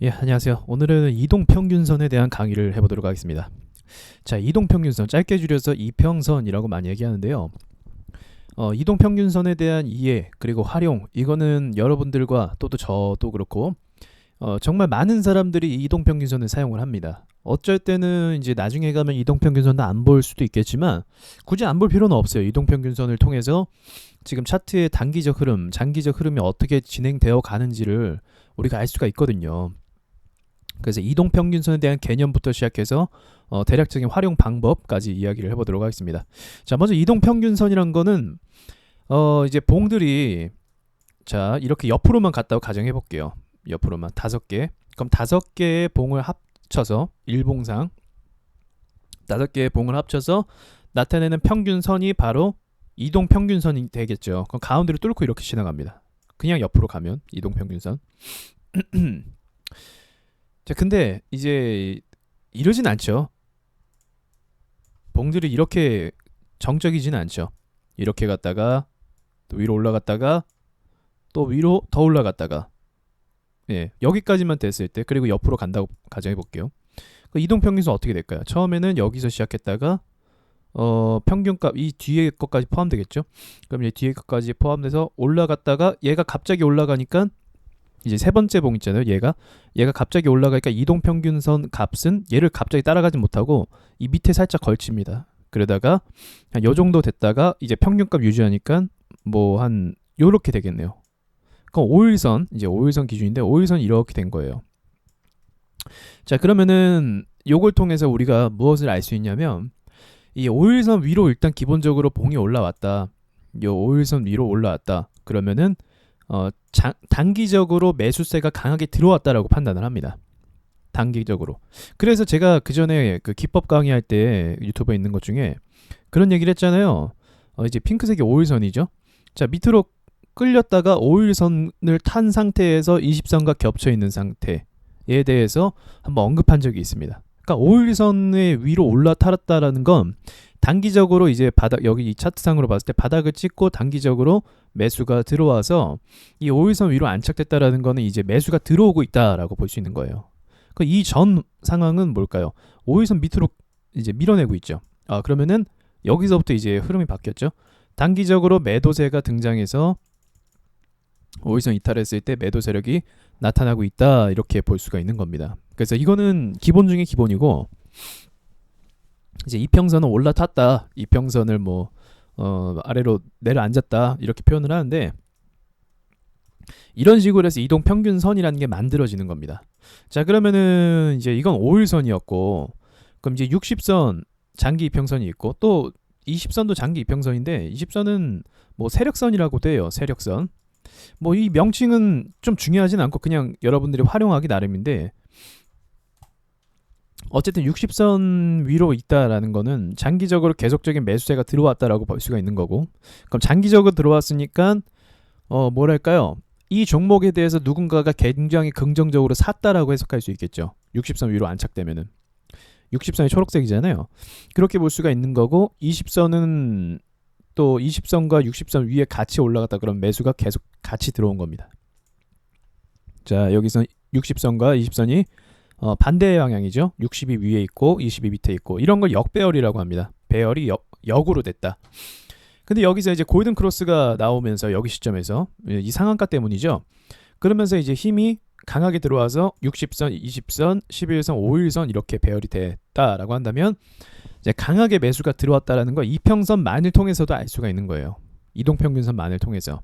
예, 안녕하세요. 오늘은 이동평균선에 대한 강의를 해보도록 하겠습니다. 자, 이동평균선, 짧게 줄여서 이평선이라고 많이 얘기하는데요. 이동평균선에 대한 이해, 그리고 활용, 이거는 여러분들과 또 저도 그렇고, 정말 많은 사람들이 이동평균선을 사용을 합니다. 어쩔 때는 이제 나중에 가면 이동평균선도 안 볼 수도 있겠지만, 굳이 안 볼 필요는 없어요. 이동평균선을 통해서 지금 차트의 단기적 흐름, 장기적 흐름이 어떻게 진행되어 가는지를 우리가 알 수가 있거든요. 그래서 이동평균선에 대한 개념부터 시작해서 대략적인 활용 방법까지 이야기를 해보도록 하겠습니다. 자, 먼저 이동평균선이란 거는 이제 봉들이 자 이렇게 옆으로만 갔다고 가정해 볼게요. 옆으로만 5개. 그럼 5개의 봉을 합쳐서 일봉상 5개의 봉을 합쳐서 나타내는 평균선이 바로 이동평균선이 되겠죠. 그럼 가운데를 뚫고 이렇게 지나갑니다. 그냥 옆으로 가면 이동평균선. 자, 근데 이제 이러진 않죠. 봉들이 이렇게 정적이진 않죠. 이렇게 갔다가 또 위로 올라갔다가 또 위로 더 올라갔다가 예, 여기까지만 됐을 때 그리고 옆으로 간다고 가정해 볼게요. 그 이동평균선 어떻게 될까요? 처음에는 여기서 시작했다가 평균값 이 뒤에 것까지 포함되겠죠. 그럼 이제 뒤에 것까지 포함돼서 올라갔다가 얘가 갑자기 올라가니까 이제 세 번째 봉 있잖아요. 얘가 갑자기 올라가니까 이동평균선 값은 얘를 갑자기 따라가지 못하고 이 밑에 살짝 걸칩니다. 그러다가 한 요 정도 됐다가 이제 평균값 유지하니까 뭐 한 요렇게 되겠네요. 그럼 5일선 이제 5일선 기준인데 5일선 이렇게 된 거예요. 자, 그러면은 요걸 통해서 우리가 무엇을 알 수 있냐면 이 5일선 위로 일단 기본적으로 봉이 올라왔다. 요 5일선 위로 올라왔다. 그러면은 단기적으로 매수세가 강하게 들어왔다라고 판단을 합니다. 단기적으로. 그래서 제가 그 전에 그 기법 강의할 때 유튜브에 있는 것 중에 그런 얘기를 했잖아요. 이제 핑크색이 5일선이죠. 자, 밑으로 끌렸다가 5일선을 탄 상태에서 20선과 겹쳐 있는 상태에 대해서 한번 언급한 적이 있습니다. 그러니까 5일선의 위로 올라타랐다라는 건 단기적으로 이제 바닥 여기 이 차트상으로 봤을 때 바닥을 찍고 단기적으로 매수가 들어와서 이 5일선 위로 안착됐다라는 거는 이제 매수가 들어오고 있다라고 볼 수 있는 거예요. 이 전 상황은 뭘까요? 5일선 밑으로 이제 밀어내고 있죠. 그러면은 여기서부터 이제 흐름이 바뀌었죠. 단기적으로 매도세가 등장해서 5일선 이탈했을 때 매도 세력이 나타나고 있다 이렇게 볼 수가 있는 겁니다. 그래서 이거는 기본 중에 기본이고 이제 이평선은 올라탔다. 이평선을 뭐 아래로 내려앉았다 이렇게 표현을 하는데 이런 식으로 해서 이동평균선이라는 게 만들어지는 겁니다. 자, 그러면은 이제 이건 5일선이었고 그럼 이제 60선 장기 이평선이 있고 또 20선도 장기 이평선인데 20선은 뭐 세력선이라고 돼요. 세력선. 뭐 이 명칭은 좀 중요하진 않고 그냥 여러분들이 활용하기 나름인데 어쨌든 60선 위로 있다라는 거는 장기적으로 계속적인 매수세가 들어왔다라고 볼 수가 있는 거고 그럼 장기적으로 들어왔으니까 뭐랄까요? 이 종목에 대해서 누군가가 굉장히 긍정적으로 샀다라고 해석할 수 있겠죠. 60선 위로 안착되면은 60선이 초록색이잖아요. 그렇게 볼 수가 있는 거고 20선은 또 20선과 60선 위에 같이 올라갔다 그러면 매수가 계속 같이 들어온 겁니다. 자, 여기서 60선과 20선이 반대 방향이죠. 60이 위에 있고 20이 밑에 있고 이런 걸 역배열이라고 합니다. 배열이 역으로 됐다. 근데 여기서 이제 골든 크로스가 나오면서 여기 시점에서 이 상한가 때문이죠. 그러면서 이제 힘이 강하게 들어와서 60선, 20선, 11선, 5일선 이렇게 배열이 됐다라고 한다면 이제 강하게 매수가 들어왔다라는 거 이평선만을 통해서도 알 수가 있는 거예요. 이동평균선만을 통해서.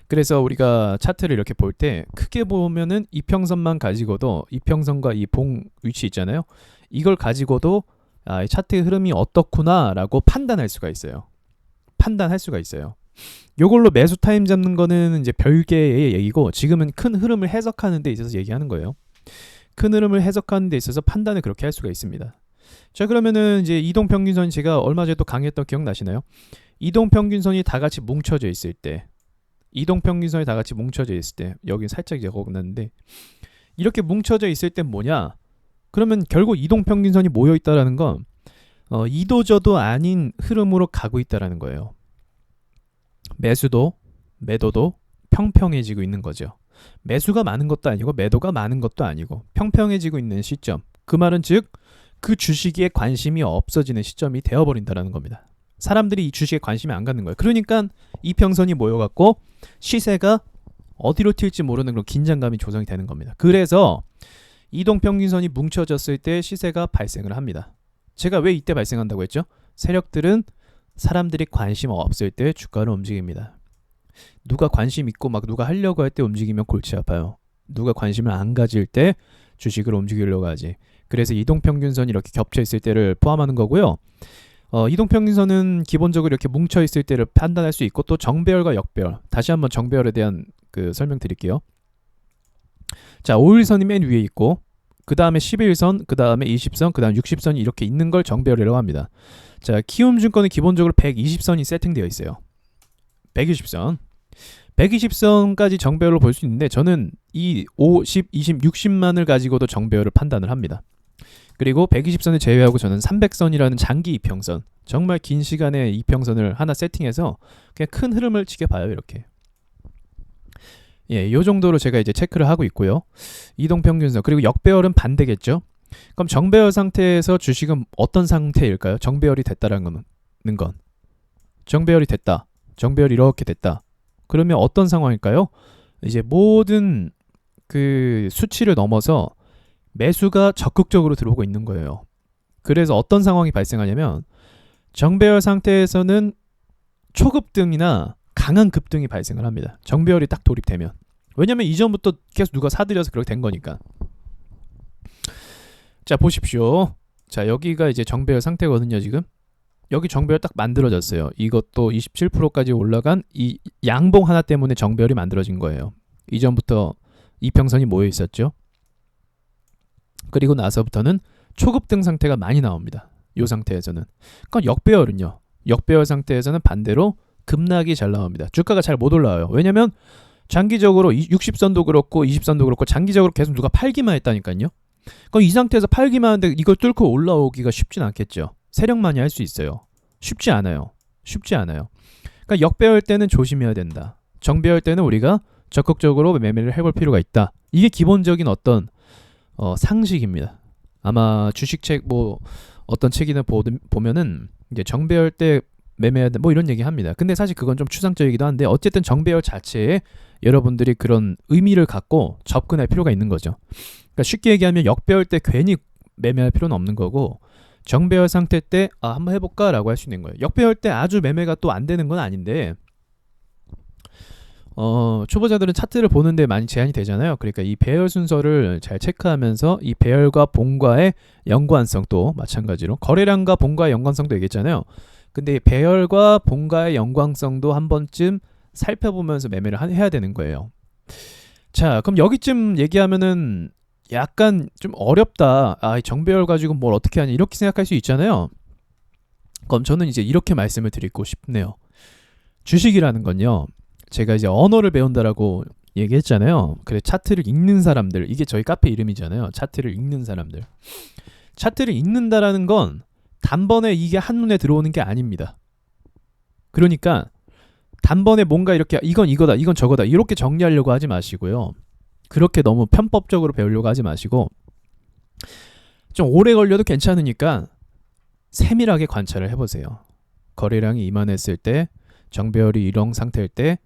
그래서 우리가 차트를 이렇게 볼 때 크게 보면은 이평선만 가지고도 이평선과 이 봉 위치 있잖아요. 이걸 가지고도 이 차트의 흐름이 어떻구나라고 판단할 수가 있어요. 판단할 수가 있어요. 요걸로 매수 타임 잡는 거는 이제 별개의 얘기고 지금은 큰 흐름을 해석하는 데 있어서 얘기하는 거예요. 큰 흐름을 해석하는 데 있어서 판단을 그렇게 할 수가 있습니다. 자, 그러면은 이제 이동평균선 제가 얼마 전에 또 강의했던 기억나시나요? 이동평균선이 다 같이 뭉쳐져 있을 때 이동평균선이 다 같이 뭉쳐져 있을 때 여기 살짝 적어놨는데 이렇게 뭉쳐져 있을 때 뭐냐? 그러면 결국 이동평균선이 모여 있다라는 건 이도저도 아닌 흐름으로 가고 있다라는 거예요. 매수도 매도도 평평해지고 있는 거죠. 매수가 많은 것도 아니고 매도가 많은 것도 아니고 평평해지고 있는 시점. 그 말은 즉 그 주식에 관심이 없어지는 시점이 되어버린다는 겁니다. 사람들이 이 주식에 관심이 안 갖는 거예요. 그러니까 이평선이 모여갖고 시세가 어디로 튈지 모르는 그런 긴장감이 조성이 되는 겁니다. 그래서 이동평균선이 뭉쳐졌을 때 시세가 발생을 합니다. 제가 왜 이때 발생한다고 했죠? 세력들은 사람들이 관심 없을 때 주가를 움직입니다. 누가 관심 있고 막 누가 하려고 할 때 움직이면 골치 아파요. 누가 관심을 안 가질 때 주식을 움직이려고 하지. 그래서 이동평균선이 이렇게 겹쳐 있을 때를 포함하는 거고요. 이동평균선은 기본적으로 이렇게 뭉쳐 있을 때를 판단할 수 있고 또 정배열과 역배열. 다시 한번 정배열에 대한 그 설명 드릴게요. 자, 5일선이 맨 위에 있고 그 다음에 11선, 그 다음에 20선, 그 다음 60선이 이렇게 있는 걸 정배열이라고 합니다. 자, 키움증권은 기본적으로 120선이 세팅되어 있어요. 120선. 120선까지 정배열로 볼 수 있는데 저는 이 5, 10, 20, 60만을 가지고도 정배열을 판단을 합니다. 그리고 120선을 제외하고 저는 300선이라는 장기 이평선, 정말 긴 시간의 이평선을 하나 세팅해서 그냥 큰 흐름을 지켜봐요. 이렇게. 이 정도로 제가 이제 체크를 하고 있고요. 이동평균선, 그리고 역배열은 반대겠죠. 그럼 정배열 상태에서 주식은 어떤 상태일까요? 정배열이 됐다라는 건. 정배열이 됐다. 정배열이 이렇게 됐다. 그러면 어떤 상황일까요? 이제 모든 그 수치를 넘어서 매수가 적극적으로 들어오고 있는 거예요. 그래서 어떤 상황이 발생하냐면 정배열 상태에서는 초급등이나 강한 급등이 발생을 합니다. 정배열이 딱 돌입되면. 왜냐면 이전부터 계속 누가 사들여서 그렇게 된 거니까. 자, 보십시오. 자, 여기가 이제 정배열 상태거든요, 지금. 여기 정배열 딱 만들어졌어요. 이것도 27%까지 올라간 이 양봉 하나 때문에 정배열이 만들어진 거예요. 이전부터 이평선이 모여 있었죠. 그리고 나서부터는 초급등 상태가 많이 나옵니다. 이 상태에서는. 그러니까 역배열은요. 역배열 상태에서는 반대로 급락이 잘 나옵니다. 주가가 잘 못 올라와요. 왜냐면 장기적으로 60선도 그렇고 20선도 그렇고 장기적으로 계속 누가 팔기만 했다니까요. 그럼 이 상태에서 팔기만 하는데 이걸 뚫고 올라오기가 쉽진 않겠죠. 세력만이 할 수 있어요. 쉽지 않아요. 쉽지 않아요. 그러니까 역배열 때는 조심해야 된다. 정배열 때는 우리가 적극적으로 매매를 해볼 필요가 있다. 이게 기본적인 어떤 상식입니다. 아마 주식책 뭐 어떤 책이나 보면은 이제 정배열 때 매매해야 돼 뭐 이런 얘기 합니다. 근데 사실 그건 좀 추상적이기도 한데 어쨌든 정배열 자체에 여러분들이 그런 의미를 갖고 접근할 필요가 있는 거죠. 그러니까 쉽게 얘기하면 역배열 때 괜히 매매할 필요는 없는 거고 정배열 상태 때 한번 해볼까 라고 할 수 있는 거예요. 역배열 때 아주 매매가 또 안 되는 건 아닌데 초보자들은 차트를 보는데 많이 제한이 되잖아요. 그러니까 이 배열 순서를 잘 체크하면서 이 배열과 봉과의 연관성 또 마찬가지로 거래량과 봉과의 연관성도 얘기했잖아요. 근데 배열과 봉과의 연관성도 한 번쯤 살펴보면서 매매를 해야 되는 거예요. 자, 그럼 여기쯤 얘기하면은 약간 좀 어렵다. 정배열 가지고 뭘 어떻게 하냐 이렇게 생각할 수 있잖아요. 그럼 저는 이제 이렇게 말씀을 드리고 싶네요. 주식이라는 건요. 제가 이제 언어를 배운다라고 얘기했잖아요. 그래 차트를 읽는 사람들, 이게 저희 카페 이름이잖아요. 차트를 읽는 사람들. 차트를 읽는다라는 건 단번에 이게 한눈에 들어오는 게 아닙니다. 그러니까 단번에 뭔가 이렇게 이건 이거다, 이건 저거다 이렇게 정리하려고 하지 마시고요. 그렇게 너무 편법적으로 배우려고 하지 마시고 좀 오래 걸려도 괜찮으니까 세밀하게 관찰을 해보세요. 거래량이 이만했을 때, 정배열이 이런 상태일 때,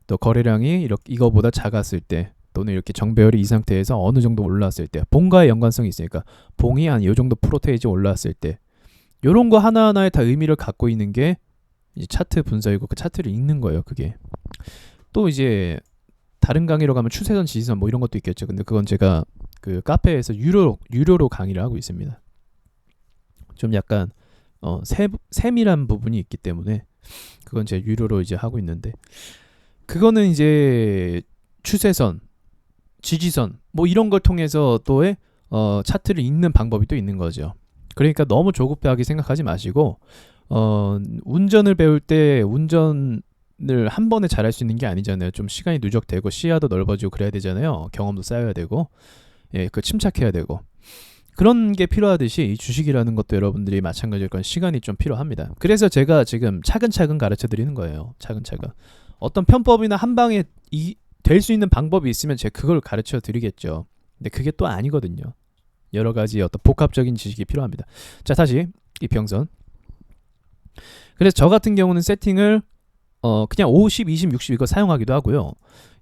또 거래량이 이거보다 작았을 때, 또는 이렇게 정배열이 이 상태에서 어느 정도 올라왔을 때, 봉과의 연관성이 있으니까 봉이 한 이 정도 프로테이지 올라왔을 때, 이런 거 하나하나에 다 의미를 갖고 있는 게 이제 차트 분석이고 그 차트를 읽는 거예요. 그게 또 이제 다른 강의로 가면 추세선, 지지선 뭐 이런 것도 있겠죠. 근데 그건 제가 그 카페에서 유료로 강의를 하고 있습니다. 좀 약간 세밀한 부분이 있기 때문에 그건 제가 유료로 이제 하고 있는데 그거는 이제 추세선, 지지선 뭐 이런 걸 통해서 또의 차트를 읽는 방법이 또 있는 거죠. 그러니까 너무 조급하게 생각하지 마시고 운전을 배울 때 운전을 한 번에 잘할 수 있는 게 아니잖아요. 좀 시간이 누적되고 시야도 넓어지고 그래야 되잖아요. 경험도 쌓여야 되고 그 침착해야 되고 그런 게 필요하듯이 이 주식이라는 것도 여러분들이 마찬가지일 건 시간이 좀 필요합니다. 그래서 제가 지금 차근차근 가르쳐 드리는 거예요. 차근차근 어떤 편법이나 한 방에 될 수 있는 방법이 있으면 제가 그걸 가르쳐 드리겠죠. 근데 그게 또 아니거든요. 여러 가지 어떤 복합적인 지식이 필요합니다. 자, 다시 이평선. 그래서 저 같은 경우는 세팅을 그냥 50, 20, 60 이거 사용하기도 하고요.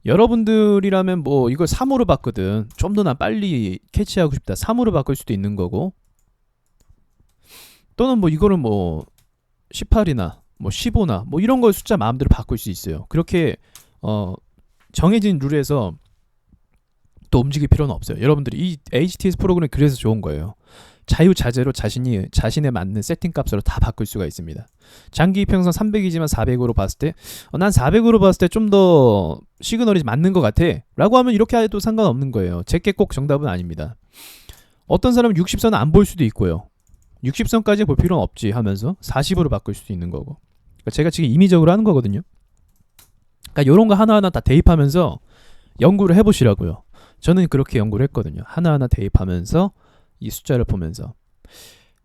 여러분들이라면 뭐 이걸 3으로 봤거든. 좀 더 나 빨리 캐치하고 싶다. 3으로 바꿀 수도 있는 거고. 또는 뭐 이거를 뭐 18이나 뭐 15나 뭐 이런 걸 숫자 마음대로 바꿀 수 있어요. 그렇게 정해진 룰에서 또 움직일 필요는 없어요. 여러분들이 이 HTS 프로그램이 그래서 좋은 거예요. 자유자재로 자신에 맞는 세팅 값으로 다 바꿀 수가 있습니다. 장기 이평선 300이지만 400으로 봤을 때 난 400으로 봤을 때 좀 더 시그널이 맞는 것 같아 라고 하면 이렇게 해도 상관없는 거예요. 제게 꼭 정답은 아닙니다. 어떤 사람은 60선은 안 볼 수도 있고요. 60선까지 볼 필요는 없지 하면서 40으로 바꿀 수도 있는 거고. 그러니까 제가 지금 임의적으로 하는 거거든요. 그러니까 이런 거 하나하나 다 대입하면서 연구를 해보시라고요. 저는 그렇게 연구를 했거든요. 하나하나 대입하면서 이 숫자를 보면서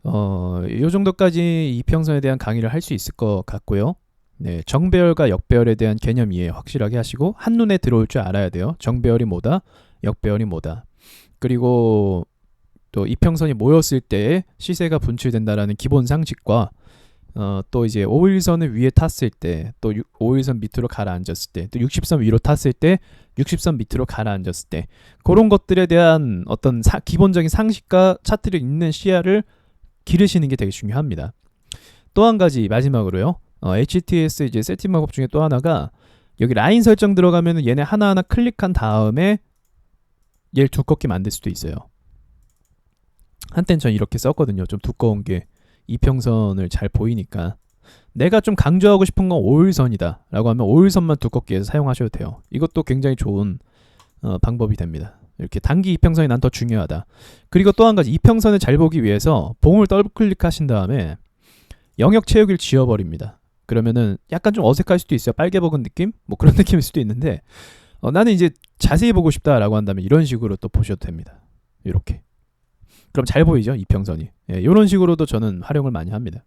이 정도까지 이평선에 대한 강의를 할 수 있을 것 같고요. 네, 정배열과 역배열에 대한 개념 이해 확실하게 하시고 한눈에 들어올 줄 알아야 돼요. 정배열이 뭐다, 역배열이 뭐다. 그리고 또 이평선이 모였을 때 시세가 분출된다라는 기본 상식과 또 이제 5일선을 위에 탔을 때, 또 5일선 밑으로 가라앉았을 때, 또 60선 위로 탔을 때, 60선 밑으로 가라앉았을 때, 그런 것들에 대한 어떤 기본적인 상식과 차트를 읽는 시야를 기르시는 게 되게 중요합니다. 또 한 가지 마지막으로요. HTS 이제 세팅 방법 중에 또 하나가 여기 라인 설정 들어가면 얘네 하나하나 클릭한 다음에 얘를 두껍게 만들 수도 있어요. 한땐 전 이렇게 썼거든요. 좀 두꺼운 게 이평선을 잘 보이니까. 내가 좀 강조하고 싶은 건 5일선이다 라고 하면 5일선만 두껍게 해서 사용하셔도 돼요. 이것도 굉장히 좋은 방법이 됩니다. 이렇게 단기 이평선이 난 더 중요하다. 그리고 또 한 가지, 이평선을 잘 보기 위해서 봉을 더블 클릭하신 다음에 영역 채우기를 지워버립니다. 그러면은 약간 좀 어색할 수도 있어요. 빨개 먹은 느낌? 뭐 그런 느낌일 수도 있는데 나는 이제 자세히 보고 싶다라고 한다면 이런 식으로 또 보셔도 됩니다. 이렇게. 그럼 잘 보이죠? 이평선이. 이런 식으로도 저는 활용을 많이 합니다.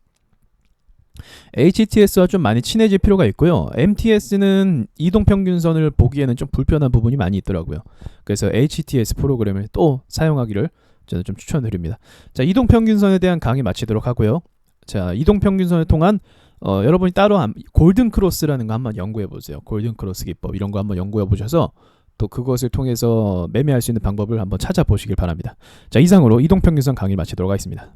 HTS와 좀 많이 친해질 필요가 있고요. MTS는 이동평균선을 보기에는 좀 불편한 부분이 많이 있더라고요. 그래서 HTS 프로그램을 또 사용하기를 저는 좀 추천드립니다. 자, 이동평균선에 대한 강의 마치도록 하고요. 자, 이동평균선을 통한 여러분이 따로 골든크로스라는 거 한번 연구해 보세요. 골든크로스 기법 이런 거 한번 연구해 보셔서 또 그것을 통해서 매매할 수 있는 방법을 한번 찾아보시길 바랍니다. 자, 이상으로 이동평균선 강의 마치도록 하겠습니다.